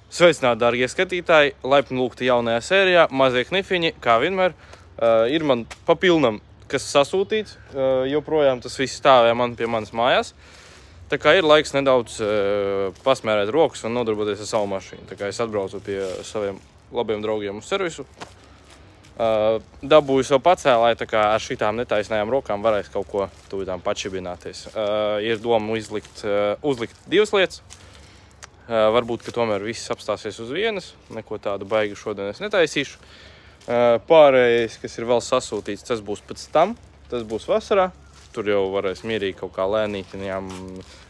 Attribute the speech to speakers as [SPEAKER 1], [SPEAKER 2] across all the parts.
[SPEAKER 1] Sveicināti, dārgie skatītāji, laipni lūgti jaunajā sērijā, mazie knifiņi, kā vienmēr. Ir man papilnam, kas sasūtīts, joprojām tas viss stāvē pie manas mājās. Tā kā ir laiks nedaudz pasmērēt rokas un nodarboties ar savu mašīnu. Tā kā es atbraucu pie saviem labiem draugiem uz servisu. Dabūju sev pacēlāju, tā kā ar šitām netaisnējām rokām varēs kaut ko tūlītām pačibināties. Ir doma uzlikt divas lietas. Varbūt, ka tomēr viss apstāsies uz vienas. Neko tādu baigi šodien es netaisīšu. Pārējais, kas ir vēl sasūtīts, tas būs pēc tam. Tas būs vasarā. Tur jau varēs mierīgi kaut kā lēnītiņām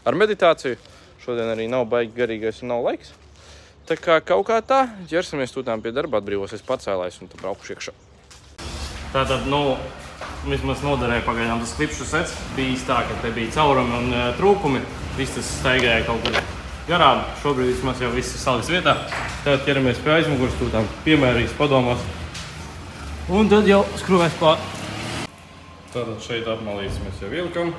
[SPEAKER 1] ar meditāciju. Šodien arī nav baigi garīgais un nav laiks. Tā kā kaut kā tā, ķersimies tūtām pie darba, atbrīvosies pacēlājs un tad braukšu iekšā. Tātad, vismaz noderēja pagaidām tas klipšu sets. Bijis tā, ka te bija caurumi un trūkumi. Viss tas staigāja kaut kur garām. Šobrīd vismaz jau viss ir salikts vietā. Tad ķeramies pie aizmugures, tūtām piemērīgs padomās. Un tad jau skrūvēs klāt. Tātad šeit apmalīts mēs jau ielikam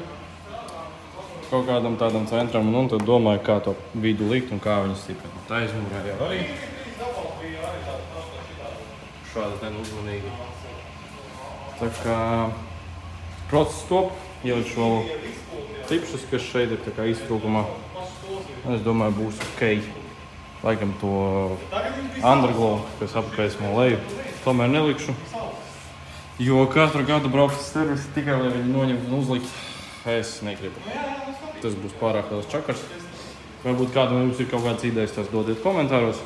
[SPEAKER 1] kaut kādam tādam centram un tad domāju, kā to vidu likt un kā viņu stiprināt. Tā aizmugurē jau arī. Šādi ten uzmanīgi. Tā kā process top, ielikt šo tipšus, kas šeit ir tā kā iztrūkumā. Es domāju, būs ok. Laikam to underglow, kas apkaismo leju, tomēr nelikšu. Jo katru gadu braukt uz servisu tikai, lai viņi noņemt un uzlikt, es negribu. Tas būs pārāk daudz čakars. Varbūt kādam jums ir kaut kāds idejas, tās dodiet komentāros.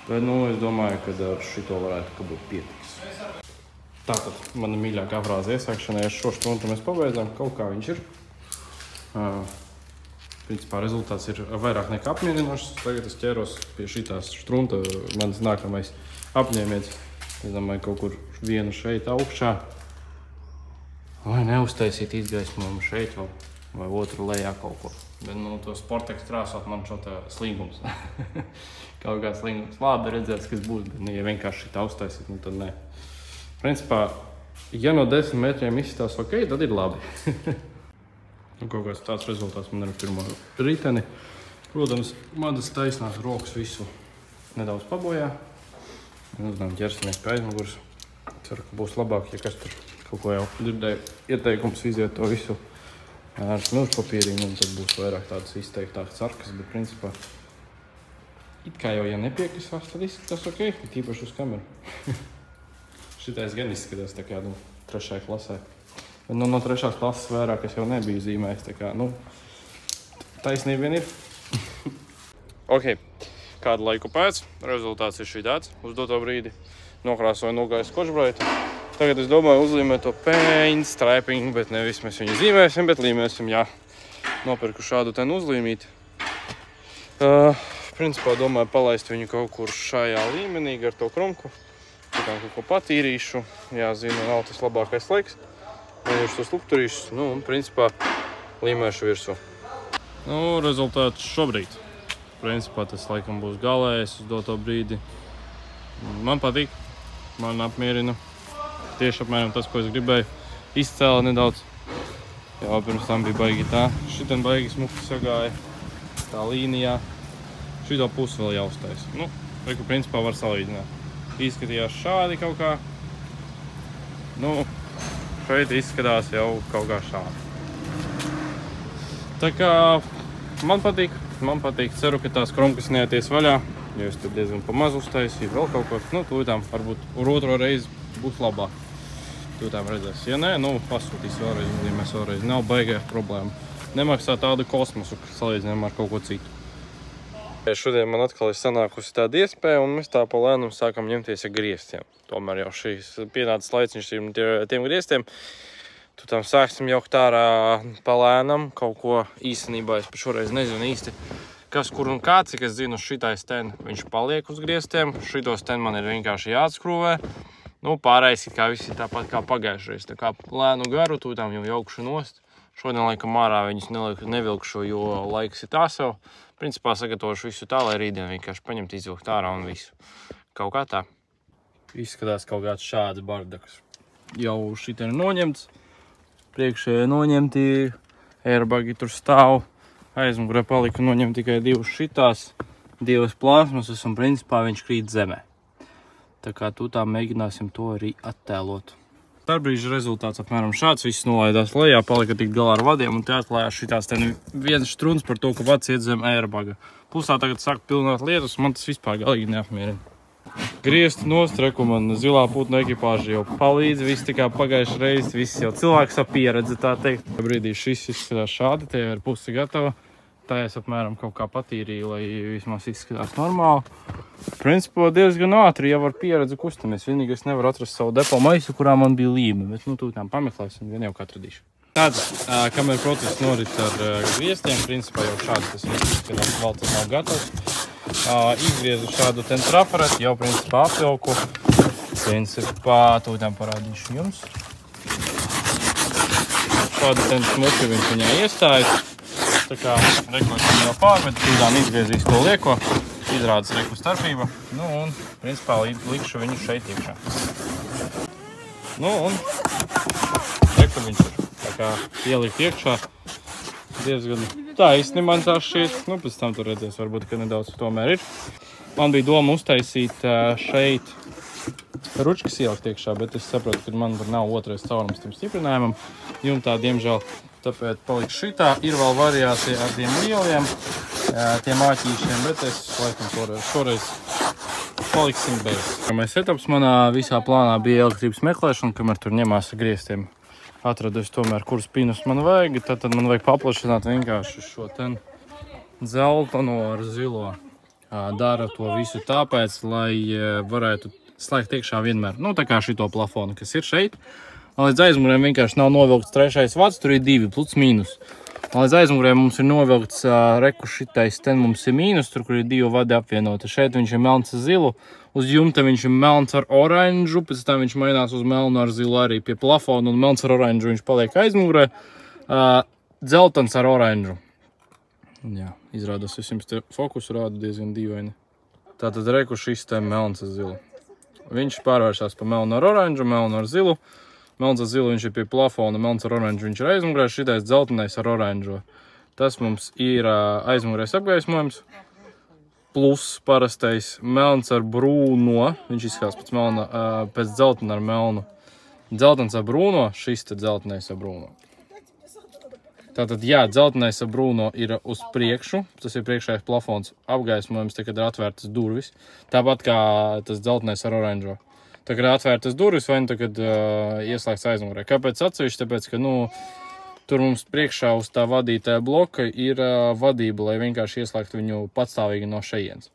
[SPEAKER 1] Bet, es domāju, ka ar šito varētu būt pietiks. Tātad, mana mīļākā frāze iesākšanai, ar šo štruntu mēs pabeidzām. Kaut kā viņš ir. Principā rezultāts ir vairāk nekā apmierinošs. Tagad es ķeros pie šitās štrunta, mans nākamais apņēmiens. Es domāju, kaut kur vienu šeit augšā. Vai neuztaisīt izgaismojumu šeit vai otru lejā kaut ko. Bet, to sportekstu krāsot man šo tā slīgums. Kaut kā slīgums. Labi redzēs, kas būs, bet, ja vienkārši šitā uztaisīt, tad nē. Principā, ja no 10 metriem izsitās ok, tad ir labi. Kaut kāds tāds rezultāts man ir pirmo riteni. Protams, manas taisnās rokas visu nedaudz pabojā. Uzdām ķersimies pie aizmugures. Ceru, ka būs labāk, ja kas tur kaut ko jau dzirdēju. Ieteikums iziet to visu ar smilšpapīriem, un tad būs vairāk tādas izteiktākas sarkas, bet principā it kā jau, ja nepiekrisās, tad izskatās ok, tīpaši uz kameru. Šitais gan izskatās tā kā, 3. klasē. Bet, no 3. klases vairāk es jau nebiju zīmējis, tā kā, taisnība vien ir. Ok, kādu laiku pēc, rezultāts ir šī tāds, uz doto brīdi nokrāsoju nogāju skočbraitu. Tagad es domāju uzlīmēt to paint striping, bet nevis mēs viņu zīmēsim, bet līmēsim, jā. Nopirku šādu ten uzlīmīt. Principā domāju palaist viņu kaut kur šajā līmenī ar to krumku. Tikām kaut ko patīrīšu, jāzina, nav tas labākais laiks. Noņemšu tos lukturīšus, un principā līmēšu virsū. Rezultāts šobrīd. Principā tas laikam būs galējais uz doto brīdi. Man patīk, man apmierina. Tieši apmēram tas, ko es gribēju. Izcēla nedaudz. Jau pirms tam bija baigi tā. Šitien baigi smuki sagāja tā līnijā. Šito pusi vēl jāuztais. Reku principā var salīdzināt. Izskatījās šādi kaut kā. Šeit izskatās jau kaut kā šādi. Tā kā man patīk. Ceru, ka tās krumkas neieties vaļā. Jo es tur diezgan pa maz uztaisīju vēl kaut ko. Tūlītām varbūt ar otro reizi būs labāk. Tūlītām redzēs. Ja nē, pasūtīs vēlreiz, uzlīmēs vēlreiz. Nav baigās problēma. Nemaksā tādu kosmosu, salīdzinām ar kaut ko citu. Šodien man atkal ir sanākusi tāda iespēja, un mēs tā pa lēnum sākam ņemties ar griestiem. Tomēr jau šīs pienācis laiciņš tiem griestiem. Tūtām sāksim jaukt ārā pa lēnam kaut ko īstenībā. Es par šoreiz nezinu īsti, kas, kur un kā, cik es zinu, šitais ten viņš paliek uz griestiem. Šitos ten man ir vienkārši jāatskrūvē. Pārējais kā visi tāpat kā pagājušreiz. Tā kā lēnu garu, tūtām jau jaukšu nost. Šodien laikam ārā viņus nevilkšu, jo laiks ir tā sev. Principā sagatavošu visu tā, lai rītdien vienkārši paņemt, izvilkt ārā un visu. Kaut kā tā. Izskatās kaut kāds šāds bardaks. Jau šitien ir noņemts. Priekšēji noņemti. Airbagi tur stāv. Aizmugurē palika noņemt tikai divas šitās. divas plāsmas un principā viņš krīt zemē. Tā kā tūtā mēģināsim to arī attēlot. Starbrīža rezultāts apmēram šāds, viss nolaidās lejā, palika tik galā ar vadiem un te atklājās šitās viens štruns par to, ka vads iet zem airbaga. Plusā tagad sāk pilnāt lietus, man tas vispār galīgi neapmierina. Griezt nostreku, man zilā putnu ekipāža jau palīdz, viss tikā pagājuši reizi, viss jau cilvēks ap pieredzi, tā teikt. Brīdī šis izskatās šādi, tie ir pusi gatava. Tā es apmēram kaut kā patīrīju, lai vismaz izskatās normāli. Principā diezgan ātri jau ar pieredzi kustamies. Vienīgi es nevaru atrast savu depo maisu, kurā man bija līme, bet tūtām pameklēsim, vien jau kā atradīšu. Tad, kamēr process norit ar griestiem, principā jau šādi tas izskatās, vēl tas nav gatavs. Izgriezu šādu ten trafareti, jau principā apvilku. Principā tūtām parādīšu jums. Šādu ten smuki viņš viņā iestājas. Tā kā reklāsim jau pārmet, tūdām izgriezīs to lieko, izrādas reku starpība, un principā likšu viņu šeit iekšā. Un reku viņš ir. Tā kā ielikt iekšā diezgan tā īsti man tā šķiet, pēc tam tur redzēs, varbūt, ka nedaudz tomēr ir. Man bija doma uztaisīt šeit ručkas ielikt iekšā, bet es saprotu, ka man nav otrais caurums tam stiprinājumam, jumtā, diemžēl. Tāpēc paliks šitā. Ir vēl variācija ar tiem lieliem, tiem āķīšiem, bet es laikam šoreiz paliksim bez. Pirmais etaps manā visā plānā bija elektrības meklēšana, kamēr tur ņemās ar griestiem. Atradu es tomēr, kurus pinus man vajag, tad man vajag paplašināt vienkārši šo ten dzelteno ar zilo. Dara to visu tāpēc, lai varētu slēgt iekšā vienmēr. Tā kā šito plafonu, kas ir šeit. Līdz aizmugurēm vienkārši nav novilkts trešais vads, tur ir 2 plus mīnus. Līdz aizmugurēm mums ir novilkts reku šitais, ten mums ir mīnus, tur, kur ir 2 vadi apvienoti. Šeit viņš ir melns ar zilu, uz jumta viņš ir melns ar oranžu, pēc tam viņš mainās uz melnu ar zilu arī pie plafona, un melns ar oranžu viņš paliek aizmugurē. Dzeltens ar oranžu. Jā, izrādās, es jums te fokusu rādu diezgan dīvaini. Tātad reku šis te melns ar zilu. Viņš pārvēršās pa melnu ar oranžu, melnu ar zilu. Melns ar zilu viņš ir pie plafona, melns ar oranžu viņš ir aizmugurē, šitais dzeltenais ar oranžo. Tas mums ir aizmugurēs apgaismojums, plus parastais melns ar brūno, viņš izskatās pēc dzeltena ar melnu. Dzeltens ar brūno, šis te dzeltenais ar brūno. Tātad, jā, dzeltenais ar brūno ir uz priekšu, tas ir priekšējais plafons apgaismojums, te, kad ir atvērtas durvis, tāpat kā tas dzeltenais ar oranžo. Tā kā ir atvērtas durvis, vai tagad ieslēgts aizmugurē. Kāpēc atsevišķi? Tāpēc, ka tur mums priekšā uz tā vadītāja bloka ir vadība, lai vienkārši ieslēgtu viņu patstāvīgi no šejienes.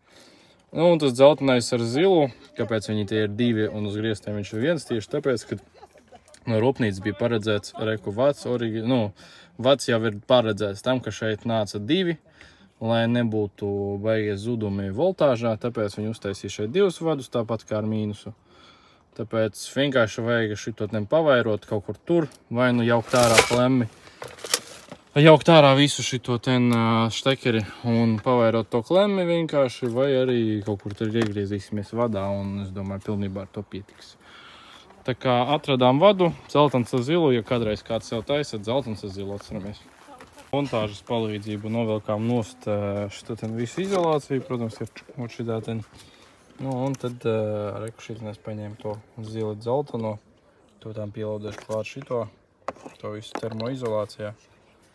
[SPEAKER 1] Un tas dzeltenais ar zilu, kāpēc viņi tie ir 2 un uz griestiem viņš ir 1, tieši tāpēc, ka no rūpnīcas bija paredzēts reku vads, vads jau ir paredzēts tam, ka šeit nāca 2, lai nebūtu baigies zudumi voltāžā, tāpēc viņi uztaisīja šeit 2 vadus, tāpat kā ar mīnusu. Tāpēc vienkārši vajag šito pavairot kaut kur tur, vai jaukt ārā klemmi, jaukt ārā visu šito štekeri un pavairot to klemmi vienkārši, vai arī kaut kur tur iegriezīsimies vadā, un es domāju, pilnībā ar to pietiks. Tā kā atradām vadu, dzeltens ar zilu, ja kādreiz kāds sev taisa, dzeltens ar zilu atceramies. Montāžas palīdzību novelkām nost šito visu izolāciju, protams, ir šitā un tad reku šitnēs paņēmu to zili dzelteno, to tām pielaudēšu klāt šito, to visu termoizolācijā,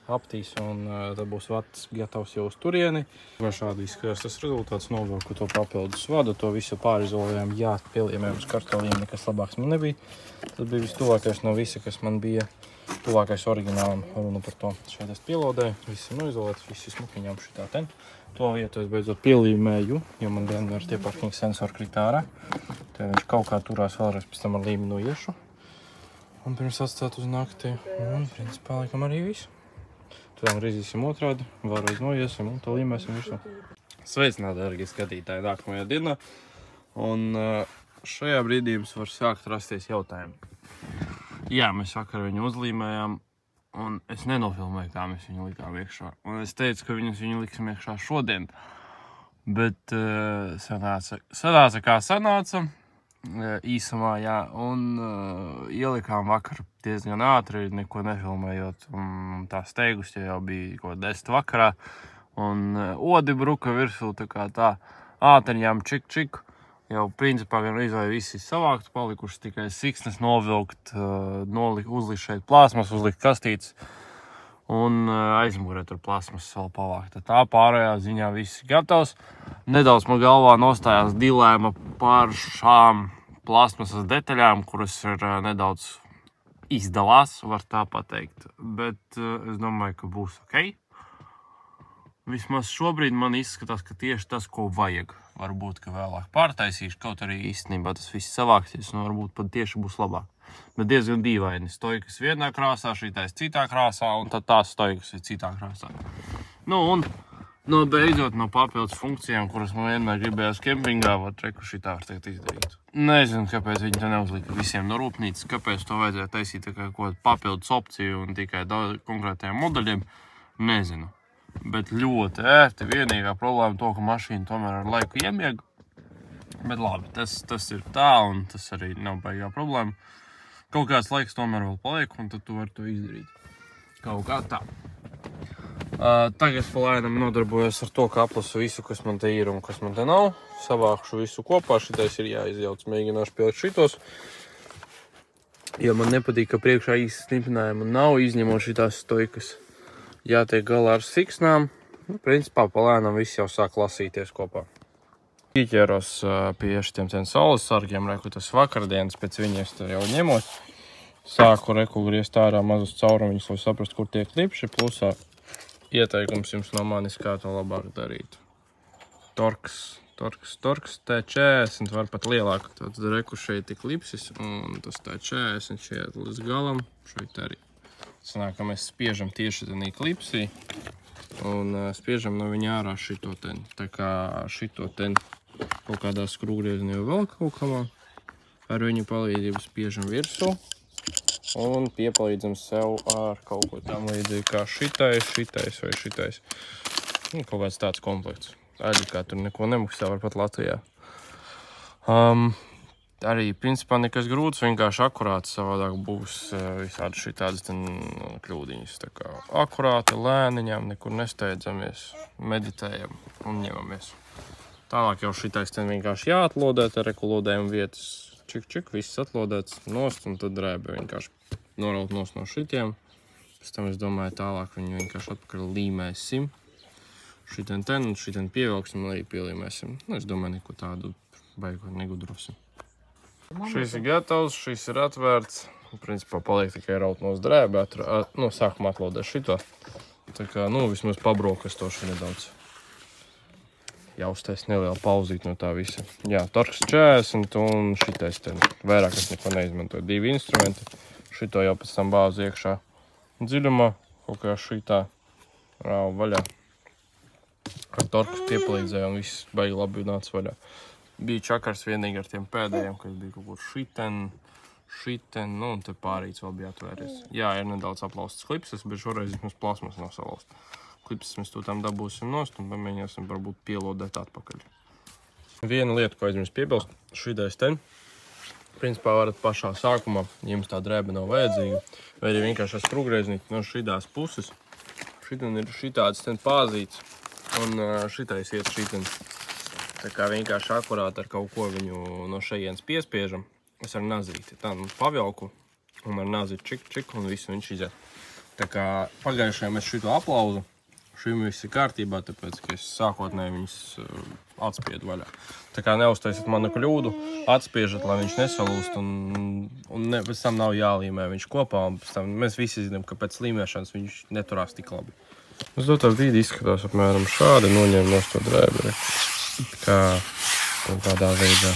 [SPEAKER 1] aptīs un tad būs vads gatavs jau uz turieni. Vai šādi izskatās tas rezultāts, novilku to papildus vadu, to visu pārizolējām, jā, pieliemējām uz kartoliem, nekas labāks man nebija. Tas bija vistuvākais no visa, kas man bija tuvākais oriģinālam, runa par to. Šeit es pielaudēju, viss ir noizolēts, visi smukiņām šitā ten. To vietu es beidzot pielīmēju, jo man vienmēr tie parking sensori krīt ārā. Te viņš kaut kā turās vēlreiz pēc tam ar līmi noiešu. Un pirms atstāt uz nakti, un principā laikam arī visu. Tad griezīsim otrādi, vēlreiz noiesim un to līmēsim visu. Sveicināti, dārgie skatītāji, nākamajā dienā. Un šajā brīdī jums var sākt rasties jautājumi. Jā, mēs vakar viņu uzlīmējām. Un es nenofilmēju, kā mēs viņu likām iekšā. Un es teicu, ka viņu liksim iekšā šodien. Bet sanāca kā sanāca. Īsumā, jā. Un ielikām vakar diezgan ātri, neko nefilmējot. Un tā steigus jau bija kaut 10 vakarā. un odi bruka virsū, tā kā tā ātriņām čik. Jau principā vienreiz vai visi savākt, palikuši tikai siksnes novilkt, uzlikt šeit plāsmas, uzlikt kastītes un aizmugurē tur plāsmas vēl pavākt. Tā pārējā ziņā viss gatavs. Nedaudz man galvā nostājās dilēma par šām plāsmasas detaļām, kuras ir nedaudz izdalās, var tā pateikt, bet es domāju, ka būs ok. Vismaz šobrīd man izskatās, ka tieši tas, ko vajag. Varbūt, ka vēlāk pārtaisīšu, kaut arī īstenībā tas viss savāksies, un varbūt pat tieši būs labāk. Bet diezgan dīvaini. Stoikas vienā krāsā, šitais citā krāsā, un tad tās stoikas ir citā krāsā. Un beidzot no papildus funkcijām, kuras man vienmēr gribējās kempingā, šitā var teikt izdarīt. Nezinu, kāpēc viņi to neuzlika visiem no rūpnīcas, kāpēc to vajadzēja taisīt kā kaut papildus opciju un tikai konkrētajiem modeļiem. Nezinu. Bet ļoti ērti. Vienīgā problēma to, ka mašīna tomēr ar laiku iemieg. Bet labi, tas ir tā, un tas arī nav baigā problēma. Kaut kāds laiks tomēr vēl paliek, un tad tu vari to izdarīt. Kaut kā tā. Tagad palēnam nodarbojos ar to, ka aplasu visu, kas man te ir un kas man te nav. Savākšu visu kopā, šitais ir jāizjauc, mēģināšu pielikt šitos. Jo man nepatīk, ka priekšā īsti snipinājuma nav, izņemot šitās stoikas. Jātiek galā ar siksnām. Principā palēnam viss jau sāk lasīties kopā. Ķēros pie šitiem saules sargiem, reku tas vakardienas, pēc viņas jau ņemos. Sāku reku griezt ārā mazus caurumiņus, lai saprast, kur tiek klipši, plusā ieteikums jums no manis, kā to labāk darīt. Torx T40 var pat lielāk. Tad reku šeit ir klipsis, un tas T40 šeit līdz galam. Šeit arī. Sanāk, ka mēs spiežam tieši tenī klipsī, un spiežam no viņa ārā šito ten. Tā kā šito ten kaut kādā skrūgriezienī vēl kaut kamā. Ar viņu palīdzību spiežam virsū. Un piepalīdzam sev ar kaut ko tam līdzīgi kā šitais vai šitais. Kaut kāds tāds komplekts. Arī kā tur neko nemaksā, var pat Latvijā. Arī, principā, nekas grūts, vienkārši akurāti, savādāk būs visādi šitādas kļūdiņas. Tā kā akurāti, lēniņām, nekur nesteidzamies, meditējam un ņemamies. Tālāk jau šitais vienkārši jāatlodēt ar rekulodējumu vietas. Čik, viss atlodēts nost, un tad drēbe vienkārši noraut nost no šitiem. Pēc tam es domāju, tālāk viņu vienkārši atpakaļ līmēsim. Šitien un šitien pievilksim, lai pielīmēsim. Es domāju, neko tādu baigot negudrosim. Šis ir gatavs, šis ir atvērts. Principā paliek tikai raut nost drēbe. Sākumā atlodēt šito. Tā kā, vismaz pabrokastoši nedaudz. Jāuztais neliela pauzīt no tā visa. Jā, Torx 40 un šitais ten. Vairāk es neko neizmantoju. 2 instrumenti. Šito jau pēc tam bāzu iekšā dziļumā. Kaut kā šitā rāvu vaļā. Ar Torx piepalīdzēju un viss baigi labi nāca vaļā. Bija čakars vienīgi ar tiem pēdējiem, kas bija kaut kur šiten, un te pārīts vēl bija atvēries. Jā, ir nedaudz aplaustas klipses, bet šoreiz mums plasmas nav salaust. Klipses mēs to tam dabūsim nost un pamēģināsim varbūt pielodēt atpakaļ. Viena lieta, ko aizmirst piebilst, šitais ten. Principā varat pašā sākumā, ja jums tā drēbe nav vajadzīga, vai arī vienkārši ar skrūgrieznīt no šitās puses. Šitan ir šitāds ten pāzīts un šitais iet šitan. Tā kā vienkārši akurāti ar kaut ko viņu no šejienes piespiežam. Es ar nazīti tā pavilku un ar nazīti čik un visu viņš iziet. Tā kā pagājušajā mēs šito aplauzu. Šim viss ir kārtībā, tāpēc, ka es sākotnēji viņus atspiedu vaļā. Tā kā neuztaisiet manu kļūdu, atspiežat, lai viņš nesalūst, un pēc tam nav jālīmē viņš kopā, un pēc tam mēs visi zinām, ka pēc līmēšanas viņš neturās tik labi. Uz dotā brīdi izskatās apmēram šādi, noņem nost to drēberi. Kā kaut kādā veidā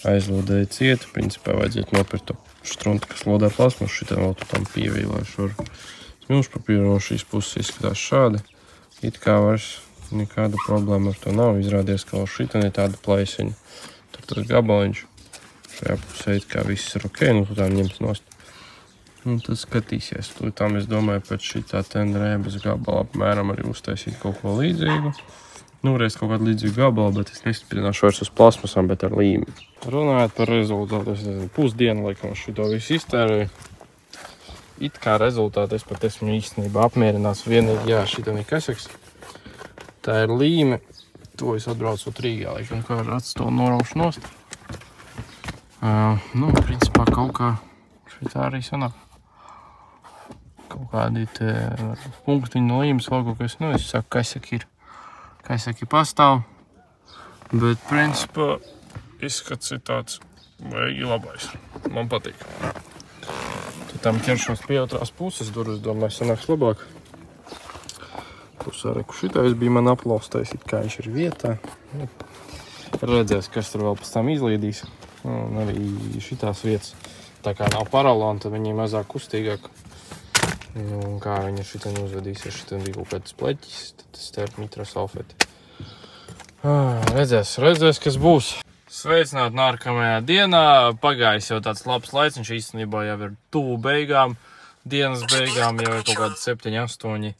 [SPEAKER 1] aizlodēja cietu, principā vajadzētu nopirkt to štruntu, kas lodē plasmas, šitā vēl tu tam pievīlēšu ar smilšpapīru, no šīs puses izskatās šādi. It kā vairs nekāda problēma ar to nav. Izrādies, ka vēl šitan ir tāda plaisiņa. Tur tas gabaliņš. Šajā pusē it kā viss ir ok, tu tā ņems nost. Un tad skatīsies. Tam es domāju, pēc šitā ten drēbes gabala apmēram arī uztaisīt kaut ko līdzīgu. Reiz kaut kādu līdzīgu gabalu, bet es nestiprināšu vairs uz plasmasām, bet ar līmi. Runājot par rezultātu, es nezinu, pusdienu laikam šito visu iztērēju. It kā rezultātu es pat esmu īstenībā apmierināts. Vienīgi, jā, šitā ir kaseks. Tā ir līme. To es atbraucot Rīgā, laikam, kā ar atstolu noraušu nost. Nu, principā kaut kā šitā arī sanāk. Kaut kādi te punktiņi no līmes vēl kaut kas, nu, es saku, kaisaki pastāv. Bet, principā, izskats ir tāds baigi labais. Man patīk. Tad tam ķeršos pie otrās puses durvis, domāju, sanāks labāk. Pusā reku šitais bija man aplaustais, it kā viņš ir vietā. Redzēs, kas tur vēl pēc tam izliedīs. Un arī šitās vietas, tā kā nav paralona, tad viņi mazāk kustīgāk. Un kā viņi šitien uzvedīsies, šitien bija kaut kāds pleķis, tad tas te ir nitrosalfeti. Redzēs, kas būs. Sveicināti nākamajā dienā. Pagājis jau tāds labs laiks, viņš īstenībā jau ir tuvu beigām. Dienas beigām jau ir kaut kādi 7, 8.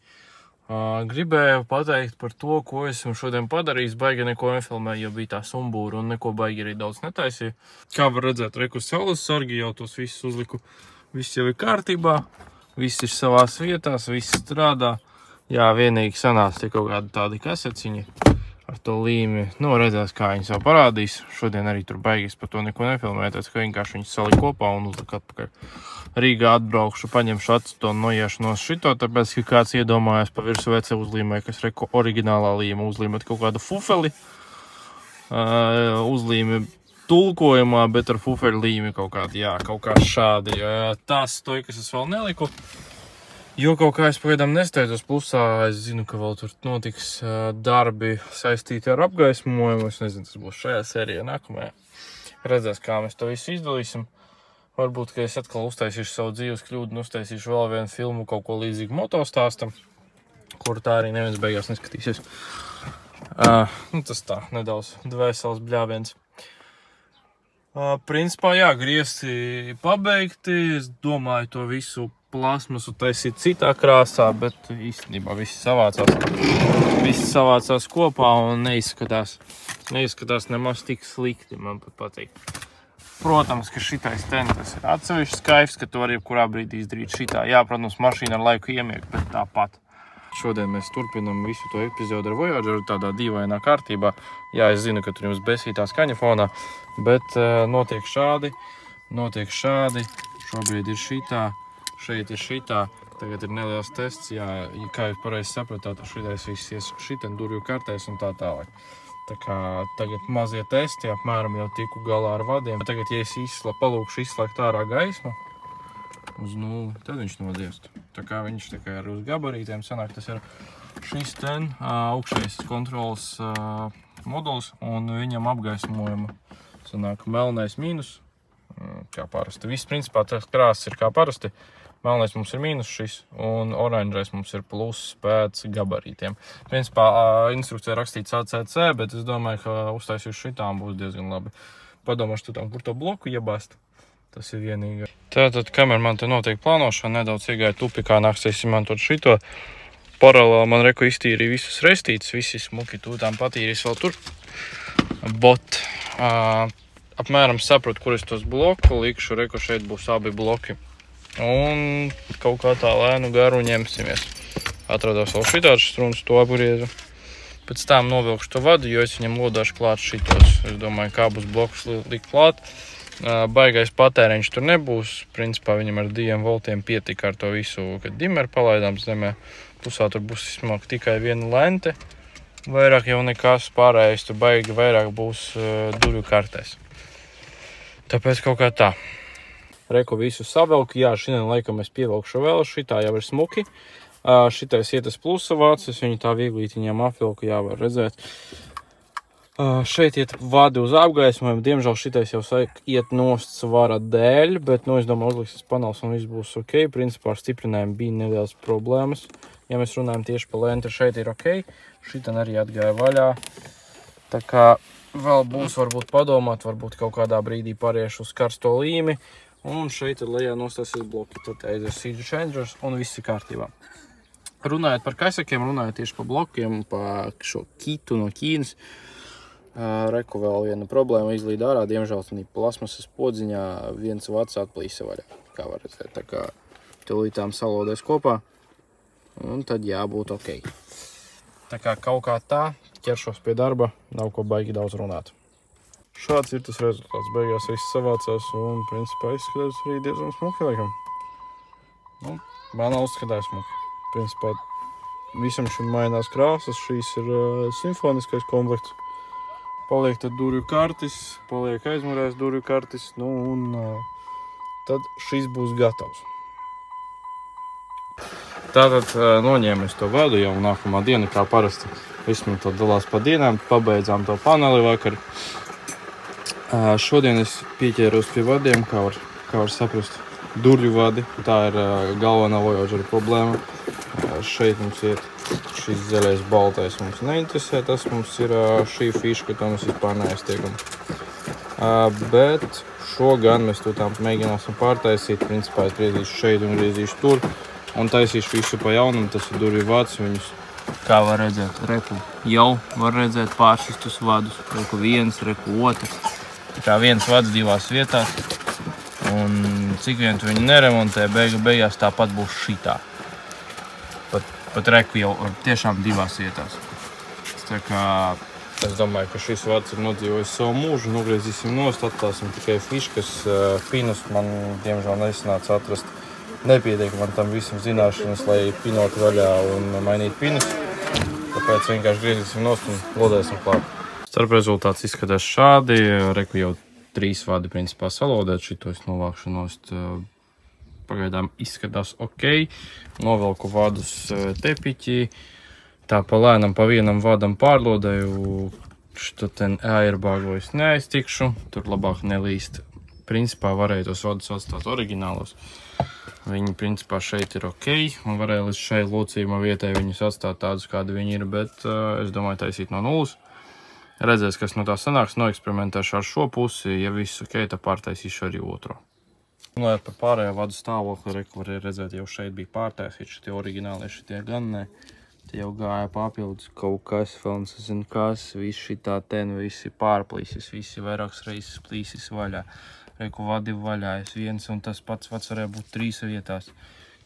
[SPEAKER 1] Gribēju pateikt par to, ko esmu šodien padarījis. Baigi neko nefilmēju, jo bija tā sumbūra un neko baigi arī daudz netaisīju. Kā var redzēt, reku saules sargi jau tos visus uzliku. Viss jau ir kārtībā, viss ir savās vietās, viss strādā. Jā, vienīgi sanāca kaut kādi tādi kaseciņi ar to līmi. Nu, redzēs, kā viņi jau parādīs. Šodien arī tur baigīs par to neko nefilmēju, tāpēc, ka vienkārši viņi salika kopā un uzlika atpakaļ. Rīgā atbraukšu, paņemšu acu un noiešu no šito, tāpēc, ka kāds iedomājās pa virsu VC uzlīmē, kas reko oriģinālā līme uzlīmēt kaut kādu fufeli. Uzlīme tulkojumā, bet ar fufeli līmi kaut kādi, jā, kaut kā šādi. Tās stoikas es vēl neliku, jo kaut kā es pagaidām nesteidzos plusā. Es zinu, ka vēl tur notiks darbi saistīti ar apgaismojumu. Es nezinu, tas būs šajā sērijā nākamajā. Redzēs, kā mēs to visu izdalīsim. Varbūt, ka es atkal uztaisīšu savu dzīves kļūdu un uztaisīšu vēl vienu filmu kaut ko līdzīgu motostāstam, kur tā arī neviens beigās neskatīsies. Nu, tas tā, nedaudz dvēseles bļāviens. Principā, jā, griezti pabeigti. Es domāju to visu plasmasu taisīt citā krāsā, bet īstenībā viss savācās kopā un neizskatās nemaz tik slikti, man pat patīk. Protams, ka šitais tas ir atsevišķs kaifs, ka to var jebkurā brīdī izdarīt šitā. Jā, protams, mašīna ar laiku iemiek, bet tāpat. Šodien mēs turpinam visu to epizodu ar Voyageru tādā dīvainā kārtībā. Jā, es zinu, ka tur jums besītā skaņa fonā, bet notiek šādi. Šobrīd ir šitā, šeit ir šitā. Tagad ir neliels tests, jā, kā jūs pareizi sapratāt, šitais viss ies šitien durvju kartēs un tā tālāk. Tā kā tagad mazie testi, apmēram jau tiku galā ar vadiem. Tagad, ja es palūkšu izslēgt ārā gaismu uz 0, tad viņš nodiest. Tā kā viņš tā kā ir uz gabarītiem sanāk, tas ir šis augšējais kontrols moduls un viņam apgaismojuma sanāk melnais mīnus, kā parasti. Viss principā tas krāsas ir kā parasti. Melnais mums ir mīnus šis, un oranžais mums ir pluss pēc gabarītiem. Principā instrukcijā rakstīts ACC, bet es domāju, ka uztaisīšu šitām būs diezgan labi. Padomāšu tam, kur to bloku iebāst. Tas ir vienīgi. Tātad, kamēr man te notiek plānošana, nedaudz iegāja tupikā, nāksies izmantot šito. Paralēli man reku iztīrīja visus restītus, visi smuki tūtām patīrīs vēl tur. Bot. Apmēram saprotu, kur es tos bloku likšu, reku šeit būs abi bloki. Un kaut kā tā lēnu garu ņemsimies. Atrados vēl šitāds struns, to apgriezu. Pēc tām novilkšu to vadu, jo es viņam lodāšu klāt šitos. Es domāju, kā būs blokus likt klāt. Baigais patēriņš tur nebūs. Principā viņam ar 2 voltiem pietika ar to visu, kad dimeru palaidām zemē. Pusā tur būs vismāk tikai viena lente. Vairāk jau nekas pārējais, tur baigi vairāk būs durvju kartēs. Tāpēc kaut kā tā. Reku visu savelku, jā, šodien laikam es pievelkšu vēl, šitā jau ir smuki. Šitais iet uz plusa vācis, viņu tā vieglītiņām apvilku, jā, var redzēt. Šeit iet vadi uz apgaismojumu, diemžēl šitais jau iet nost svara dēļ, bet, nu, es domāju, uzliksies panels un viss būs ok. Principā ar stiprinājumu bija nelielas problēmas. Ja mēs runājam tieši pa lenti, šeit ir ok. Šitan arī atgāja vaļā. Tā kā vēl būs varbūt padomāt, varbūt kaut kādā brīdī pāriešu uz karsto līmi. Un šeit ir lejā nostāsies bloki, tad aizies seed changers un viss ir kārtībā. Runājot par kaisakiem, runājot tieši par blokiem, par šo kitu no Ķīnas. Reku vēl viena problēma izlīd ārā, diemžēl plasmasas podziņā viens vats atplīsa vaļā, kā var redzēt. Tā kā tūlītām salodēs kopā, un tad jābūt ok. Tā kā kaut kā tā, ķeršos pie darba, nav ko baigi daudz runāt. Šāds ir tas rezultāts. Beigās viss savācās un, principā, izskatās arī diezgan smuki, laikam. Nu, man uzskatās smuki. Principā, visam šim mainās krāsas, šīs ir simfoniskais komplekts. Paliek tad durvju kartis, paliek aizmurēs durvju kartis, nu un tad šis būs gatavs. Tātad noņēmu es to vadu jau nākamā diena, kā parasti. Vismaz to dalās pa dienām, pabeidzām to paneli vakar. Šodien es pieķēros pie vadiem, kā var saprast, durvju vadi. Tā ir galvenā Voyager problēma. Šeit mums iet šis zaļais baltais mums neinteresē, tas mums ir šī fiška, to mēs vispār neaiztiekam. Bet šo gan mēs to tā mēģināsim pārtaisīt. Principā es griezīšu šeit un griezīšu tur. Un taisīšu visu pa jaunam, tas ir durvju vads, viņus, kā var redzēt, reku jau var redzēt pāršistus vadus, reku viens, reku otrs. Tā kā viens vads divās vietās, un cik vien tu viņu neremontē, beigās tāpat būs šitā. Pat reku jau tiešām divās vietās. Tā kā es domāju, ka šis vads ir nodzīvojis savu mūžu, nogriezīsim nost, atstāsim tikai fiškas, pinus man, diemžēl, nesanāca atrast. Nepietiek man tam visam zināšanas, lai pinotu vaļā un mainītu pinus. Tāpēc vienkārši griezīsim nost un lodēsim klāt. Starp rezultāts izskatās šādi. Reku jau 3 vadi principā salodēt. Šito es novākšu nost. Pagaidām izskatās ok. Novelku vadus tepiķī. Tā pa lēnam pa vienam vadam pārlodēju. Šito ten airbāgu es neaiztikšu. Tur labāk nelīst. Principā varēja tos vadus atstāt oriģinālos. Viņi, principā, šeit ir ok, un varēja līdz šai locījuma vietai viņus atstāt tādus, kādi viņi ir, bet es domāju taisīt no nulles. Redzēs, kas no tā sanāks, noeksperimentēšu ar šo pusi, ja viss ok, tad pārtaisīšu arī otro. Runājot par pārējo vadu stāvokli, reku var redzēt, jau šeit bija pārtaisīt šitie oriģināli, šitie gan ne. Te jau gāja papildus kaut kas, vēl nezinu kas, viss šitā ten, visi pārplīsis, visi vairākas reizes plīsis vaļā. Reku vadi vaļā, es viens un tas pats vads varēja būt 3 vietās.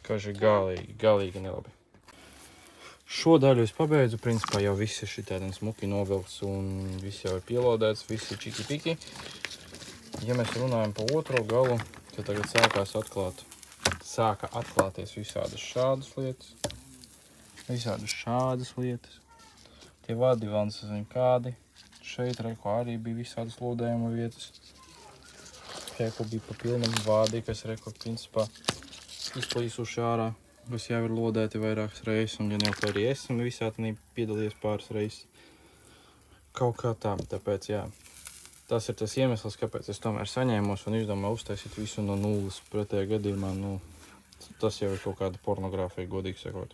[SPEAKER 1] Kaži galīgi nelabi. Šo daļu es pabeidzu, principā jau viss ir šitādien smuki novilks un viss jau ir pielodēts, viss ir čiki-piki. Ja mēs runājam pa otro galu, tad tagad sāka atklāties visādas šādas lietas. Tie vadi vēl nezinu kādi. Šeit reku arī bija visādas lodējuma vietas. Reku bija pa pilnam vādi, kas reku principā izplīsuši ārā, kas jau ir lodēti vairākas reizes, un gan jau ka arī esmu visā tanī piedalījies pāris reizes. Kaut kā tā, tāpēc jā. Tas ir tas iemesls, kāpēc es tomēr saņēmos un izdomāju uztaisīt visu no nulles. Pretējā gadījumā, nu, tas jau ir kaut kāda pornogrāfija, godīgi sakot.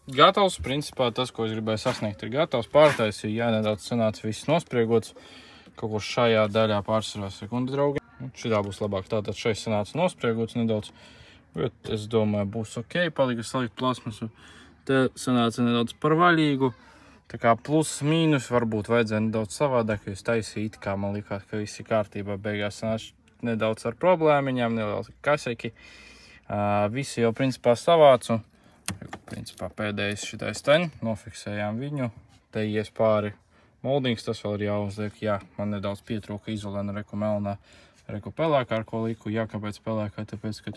[SPEAKER 1] Gatavs, principā tas, ko es gribēju sasniegt, ir gatavs. Pārtaisīju, jā, nedaudz sanāca viss nospriegots. Kaut ko šajā daļā pārsvarā sekundi, draugi. Šitā būs labāk. Tātad šeit sanāca nospriegots nedaudz, bet es domāju, būs ok. Palika salikt plasmasu. Te sanāca nedaudz par vaļīgu. Tā kā plus, mīnus, varbūt vajadzēja nedaudz savādāk, jo es taisīju it kā man likās, ka viss ir kārtībā. Beigās sanāca nedaudz ar problēmiņām, nedaudz kaseki. Visi jau principā savācu. Principā pēdējais šitais teņ, nofiksējām viņu. Te ies pāri moldings, tas vēl ir jāuzliek. Jā, man nedaudz pietrūka izolēna reku melnā. Reku pelēkā, ar ko liku, jā, kāpēc pelēkā, tāpēc, ka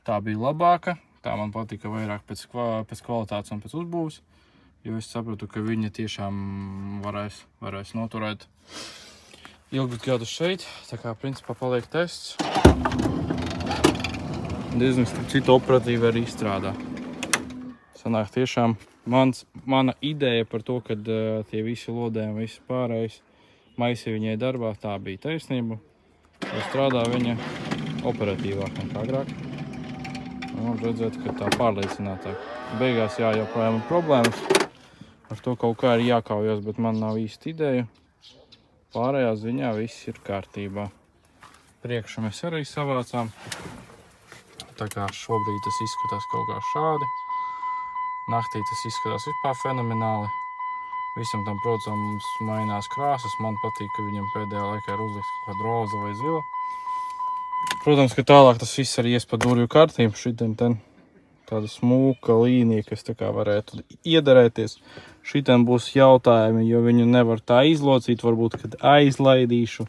[SPEAKER 1] tā bija labāka, tā man patika vairāk pēc kvalitātes un pēc uzbūves, jo es sapratu, ka viņa tiešām varēs noturēt ilgus gadus šeit, tā kā principā paliek tests. Diezgan starp citu operatīvi arī izstrādā. Sanāk tiešām mana ideja par to, kad tie visi lodējumi, visi pārējais maisi viņai darbā, tā bija taisnība. Strādā viņa operatīvāk nekā agrāk. Un redzēt, ka tā pārliecinātāk. Beigās jā, joprojām ir problēmas. Ar to kaut kā ir jākaujas, bet man nav īsti ideja. Pārējā ziņā viss ir kārtībā. Priekšu mēs arī savācām. Tā kā šobrīd tas izskatās kaut kā šādi. Naktī tas izskatās vispār fenomenāli. Visam tam, protams, mainās krāsas. Man patīk, ka viņam pēdējā laikā ir uzlikt kaut kāda roza vai zila. Protams, ka tālāk tas viss arī ies pa durvju kartīm. Šitien ten tāda smūka līnija, kas tā kā varētu iederēties. Šitam būs jautājumi, jo viņu nevar tā izlocīt, varbūt, kad aizlaidīšu.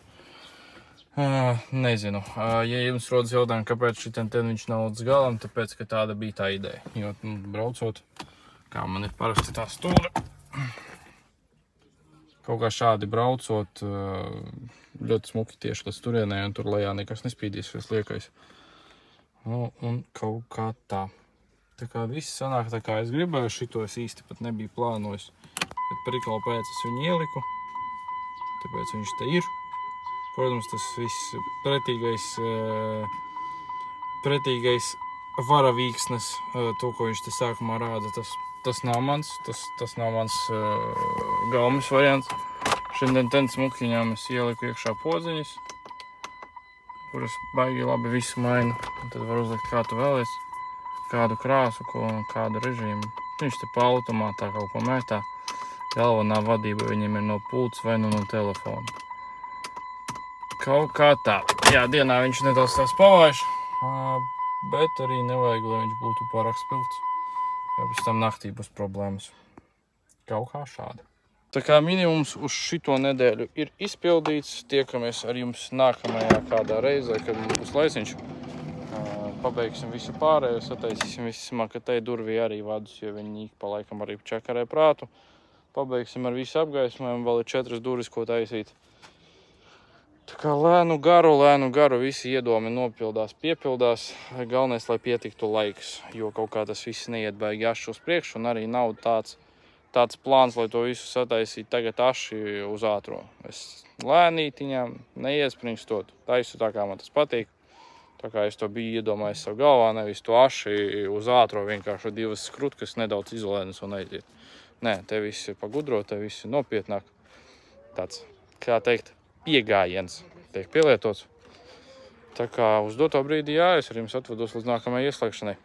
[SPEAKER 1] Nezinu, ja jums rodas jautājumi, kāpēc šitam ten viņš nav līdz galam, tāpēc, ka tāda bija tā ideja. Jo, braucot, kā man ir parasti tā stūra, kaut kā šādi braucot, ļoti smuki tieši līdz turienē, un tur lejā nekas nespīdīs, šis liekais. Nu, un kaut kā tā. Tā kā viss sanāk tā kā es gribēju, šito es īsti pat nebiju plānojis. Bet prikala pēc es viņu ieliku, tāpēc viņš te ir. Protams, tas viss pretīgais varavīksnes, to, ko viņš te sākumā rāda, tas nav mans, tas nav mans gaumes variants. Šodien ten smukiņām es ieliku iekšā podziņas, kuras baigi labi visu maina. Un tad var uzlikt kā tu vēlies, kādu krāsu, kādu režīmu. Viņš te pa automātā kaut ko mētā. Galvenā vadība viņam ir no pults vai no telefona. Kaut kā tā. Jā, dienā viņš nedaudz tās pavājuši, bet arī nevajag, lai viņš būtu pārāk spilgts, jo pēc tam naktī būs problēmas. Kaut kā šādi. Tā kā minimums uz šito nedēļu ir izpildīts. Tiekamies ar jums nākamajā kādā reizē, kad mums būs laiciņš. Pabeigsim visu pārējo, sataisīsim vismākatēji durvī arī vadus, jo viņi pa laikam arī čakarē prātu. Pabeigsim ar visu apgaismojumu, vēl ir 4 durvis, ko taisīt. Tā kā lēnu garu visi iedomi nopildās, piepildās. Galvenais, lai pietiktu laiks, jo kaut kā tas viss neiet baigi aši uz priekšu, un arī nav tāds plāns, lai to visu sataisītu tagad aši uz ātro. Es lēnītiņām, neiespringstot, taisu tā kā man tas patīk. Tā kā es to biju iedomājis savu galvā, nevis to aši uz ātro, vienkārši 2 skrutkas nedaudz izolēnas un aiziet. Nē, te viss ir pagudro, te viss ir nopietnāk. Tāds, kā teikt, piegājiens tiek pielietots. Tā kā uz doto brīdi, jā, es ar jums atvados līdz nākamajai ieslēgšanai.